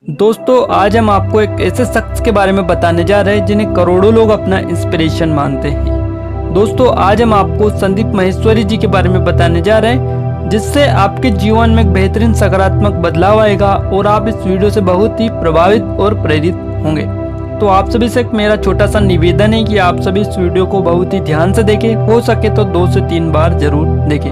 दोस्तों आज हम आपको एक ऐसे शख्स के बारे में बताने जा रहे हैं जिन्हें करोड़ों लोग अपना इंस्पिरेशन मानते हैं। दोस्तों आज हम आपको संदीप माहेश्वरी जी के बारे में बताने जा रहे हैं जिससे आपके जीवन में एक बेहतरीन सकारात्मक बदलाव आएगा और आप इस वीडियो से बहुत ही प्रभावित और प्रेरित होंगे। तो आप सभी से एक मेरा छोटा सा निवेदन है कि आप सभी इस वीडियो को बहुत ही ध्यान से देखें, हो सके तो 2 से 3 बार जरूर देखें।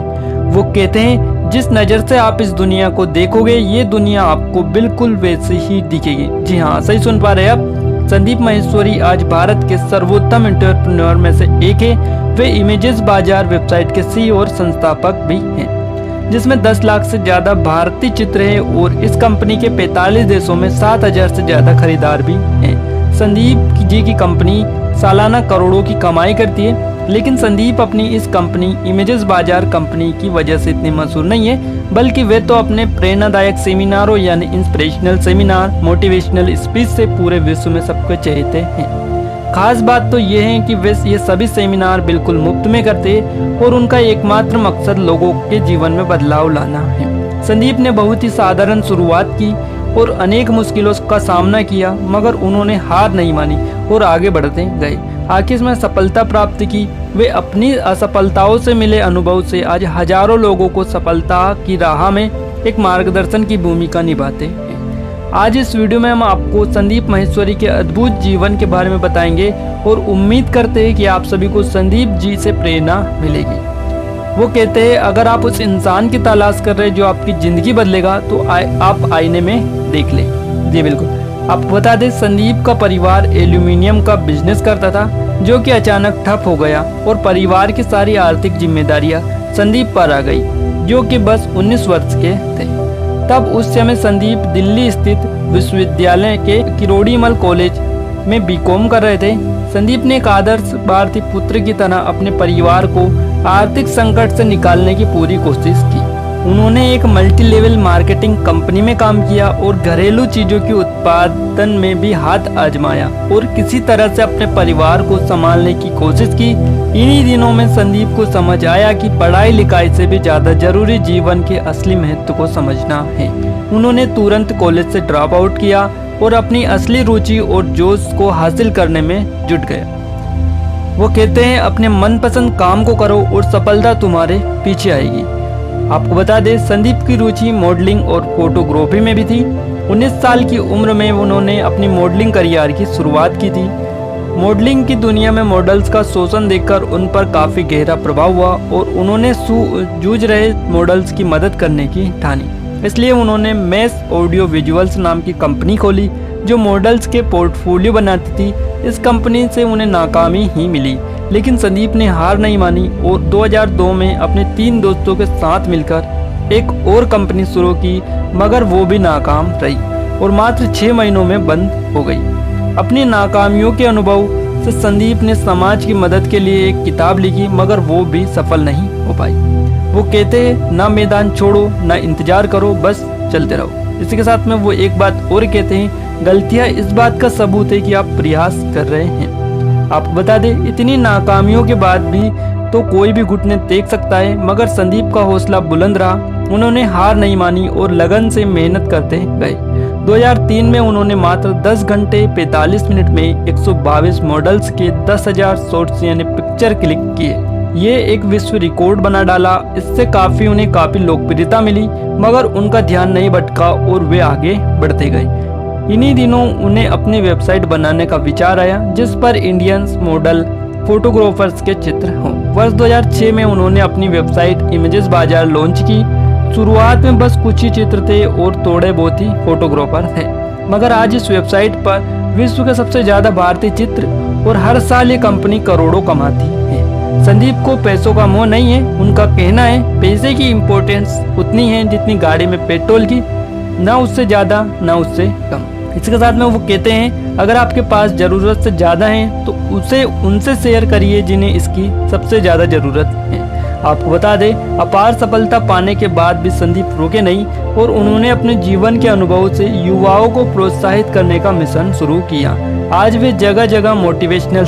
वो कहते हैं जिस नज़र से आप इस दुनिया को देखोगे ये दुनिया आपको बिल्कुल वैसे ही दिखेगी। जी हाँ, सही सुन पा रहे हैं आप। संदीप माहेश्वरी आज भारत के सर्वोत्तम एंटरप्रेन्योर में से एक है। वे इमेजेस बाजार वेबसाइट के CEO और संस्थापक भी हैं, जिसमें 10 लाख से ज़्यादा भारतीय चित्र हैं और इस कंपनी के 45 देशों में 7,000 से ज़्यादा खरीदार भी हैं। संदीप जी की कंपनी सालाना करोड़ों की कमाई करती है, लेकिन संदीप अपनी इस कंपनी इमेजेस बाजार कंपनी की वजह से इतने मशहूर नहीं है, बल्कि वे तो अपने प्रेरणादायक सेमिनारों यानी इंस्पिरेशनल सेमिनार, मोटिवेशनल स्पीच से पूरे विश्व में सबको चाहते हैं। खास बात तो ये है कि वे ये सभी सेमिनार बिल्कुल मुफ्त में करते हैं और उनका एकमात्र मकसद लोगों के जीवन में बदलाव लाना है। संदीप ने बहुत ही साधारण शुरुआत की और अनेक मुश्किलों का सामना किया, मगर उन्होंने हार नहीं मानी और आगे बढ़ते गए। आखिर में सफलता प्राप्त की। वे अपनी असफलताओं से मिले अनुभव से आज हजारों लोगों को सफलता की राह में एक मार्गदर्शन की भूमिका निभाते हैं। आज इस वीडियो में हम आपको संदीप माहेश्वरी के अद्भुत जीवन के बारे में बताएंगे और उम्मीद करते हैं कि आप सभी को संदीप जी से प्रेरणा मिलेगी। वो कहते हैं अगर आप उस इंसान की तलाश कर रहे हैं जो आपकी ज़िंदगी बदलेगा तो आप आईने में देख लें। जी बिल्कुल। आपको बता दें संदीप का परिवार एल्यूमिनियम का बिजनेस करता था, जो कि अचानक ठप हो गया और परिवार की सारी आर्थिक जिम्मेदारियां संदीप पर आ गई, जो कि बस 19 वर्ष के थे। तब उस समय संदीप दिल्ली स्थित विश्वविद्यालय के किरोड़ीमल कॉलेज में BCom कर रहे थे। संदीप ने एक आदर्श भारतीय पुत्र की तरह अपने परिवार को आर्थिक संकट से निकालने की पूरी कोशिश की। उन्होंने एक मल्टी लेवल मार्केटिंग कंपनी में काम किया और घरेलू चीजों के उत्पादन में भी हाथ आजमाया और किसी तरह से अपने परिवार को संभालने की कोशिश की। इन्हीं दिनों में संदीप को समझ आया कि पढ़ाई लिखाई से भी ज्यादा जरूरी जीवन के असली महत्व को समझना है। उन्होंने तुरंत कॉलेज से ड्रॉप आउट किया और अपनी असली रुचि और जोश को हासिल करने में जुट गया। वो कहते हैं अपने मनपसंद काम को करो और सफलता तुम्हारे पीछे आएगी। आपको बता दें संदीप की रुचि मॉडलिंग और फोटोग्राफी में भी थी। 19 साल की उम्र में उन्होंने अपनी मॉडलिंग करियर की शुरुआत की थी। मॉडलिंग की दुनिया में मॉडल्स का शोषण देखकर उन पर काफ़ी गहरा प्रभाव हुआ और उन्होंने जूझ रहे मॉडल्स की मदद करने की ठानी। इसलिए उन्होंने मैस ऑडियो विजुअल्स नाम की कंपनी खोली, जो मॉडल्स के पोर्टफोलियो बनाती थी। इस कंपनी से उन्हें नाकामी ही मिली, लेकिन संदीप ने हार नहीं मानी और 2002 में अपने 3 दोस्तों के साथ मिलकर एक और कंपनी शुरू की, मगर वो भी नाकाम रही और मात्र 6 महीनों में बंद हो गई। अपनी नाकामियों के अनुभव से संदीप ने समाज की मदद के लिए एक किताब लिखी, मगर वो भी सफल नहीं हो पाई। वो कहते हैं ना मैदान छोड़ो ना इंतजार करो, बस चलते रहो। इसी के साथ में वो एक बात और कहते हैं गलतियाँ इस बात का सबूत है कि आप प्रयास कर रहे हैं। आपको बता दें इतनी नाकामियों के बाद भी तो कोई भी घुटने टेक सकता है, मगर संदीप का हौसला बुलंद रहा। उन्होंने हार नहीं मानी और लगन से मेहनत करते गए। 2003 में उन्होंने मात्र 10 घंटे 45 मिनट में 122 मॉडल्स के 10,000 शॉट्स यानी पिक्चर क्लिक किए। ये एक विश्व रिकॉर्ड बना डाला। इससे उन्हें काफ़ी लोकप्रियता मिली, मगर उनका ध्यान नहीं भटका और वे आगे बढ़ते गए। इन्हीं दिनों उन्हें अपनी वेबसाइट बनाने का विचार आया, जिस पर इंडियंस मॉडल फोटोग्राफर्स के चित्र हों। वर्ष 2006 में उन्होंने अपनी वेबसाइट इमेजेस बाजार लॉन्च की। शुरुआत में बस कुछ ही चित्र थे और थोड़े बहुत ही फोटोग्राफर थे, मगर आज इस वेबसाइट पर विश्व के सबसे ज़्यादा भारतीय चित्र और हर साल ये कंपनी करोड़ों कमाती है। संदीप को पैसों का मोह नहीं है। उनका कहना है पैसे की इम्पोर्टेंस उतनी है जितनी गाड़ी में पेट्रोल की, ना उससे ज़्यादा ना उससे कम। इसके साथ में वो कहते हैं अगर आपके पास ज़रूरत से ज़्यादा है तो उसे उनसे शेयर करिए जिन्हें इसकी सबसे ज़्यादा ज़रूरत है। आपको बता दें अपार सफलता पाने के बाद भी संदीप रुके नहीं और उन्होंने अपने जीवन के अनुभव से युवाओं को प्रोत्साहित करने का मिशन शुरू किया। आज वे जगह जगह मोटिवेशनल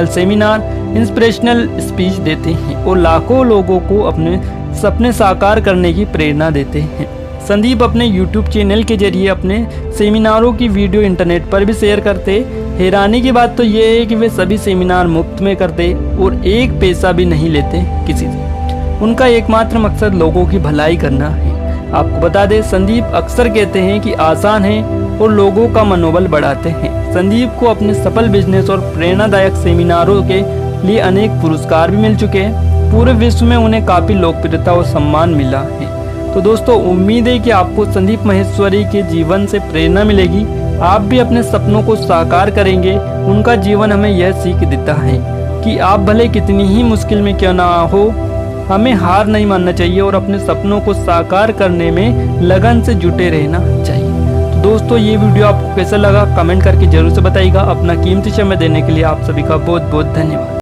सेमिनार, इंस्पिरेशनल स्पीच देते हैं और लाखों लोगों को अपने सपने साकार करने की प्रेरणा देते हैं। संदीप अपने यूट्यूब चैनल के जरिए अपने सेमिनारों की वीडियो इंटरनेट पर भी शेयर करते। हैरानी की बात तो ये है कि वे सभी सेमिनार मुफ्त में करते और एक पैसा भी नहीं लेते किसी से। उनका एकमात्र मकसद लोगों की भलाई करना है। आपको बता दें, संदीप अक्सर कहते हैं कि आसान है और लोगों का मनोबल बढ़ाते हैं। संदीप को अपने सफल बिजनेस और प्रेरणादायक सेमिनारों के लिए अनेक पुरस्कार भी मिल चुके हैं। पूरे विश्व में उन्हें काफ़ी लोकप्रियता और सम्मान मिला है। तो दोस्तों, उम्मीद है कि आपको संदीप माहेश्वरी के जीवन से प्रेरणा मिलेगी। आप भी अपने सपनों को साकार करेंगे। उनका जीवन हमें यह सीख देता है कि आप भले कितनी ही मुश्किल में क्यों ना हो, हमें हार नहीं मानना चाहिए और अपने सपनों को साकार करने में लगन से जुटे रहना चाहिए। तो दोस्तों, ये वीडियो आपको कैसा लगा कमेंट करके जरूर से बताइएगा। अपना कीमती समय देने के लिए आप सभी का बहुत बहुत धन्यवाद।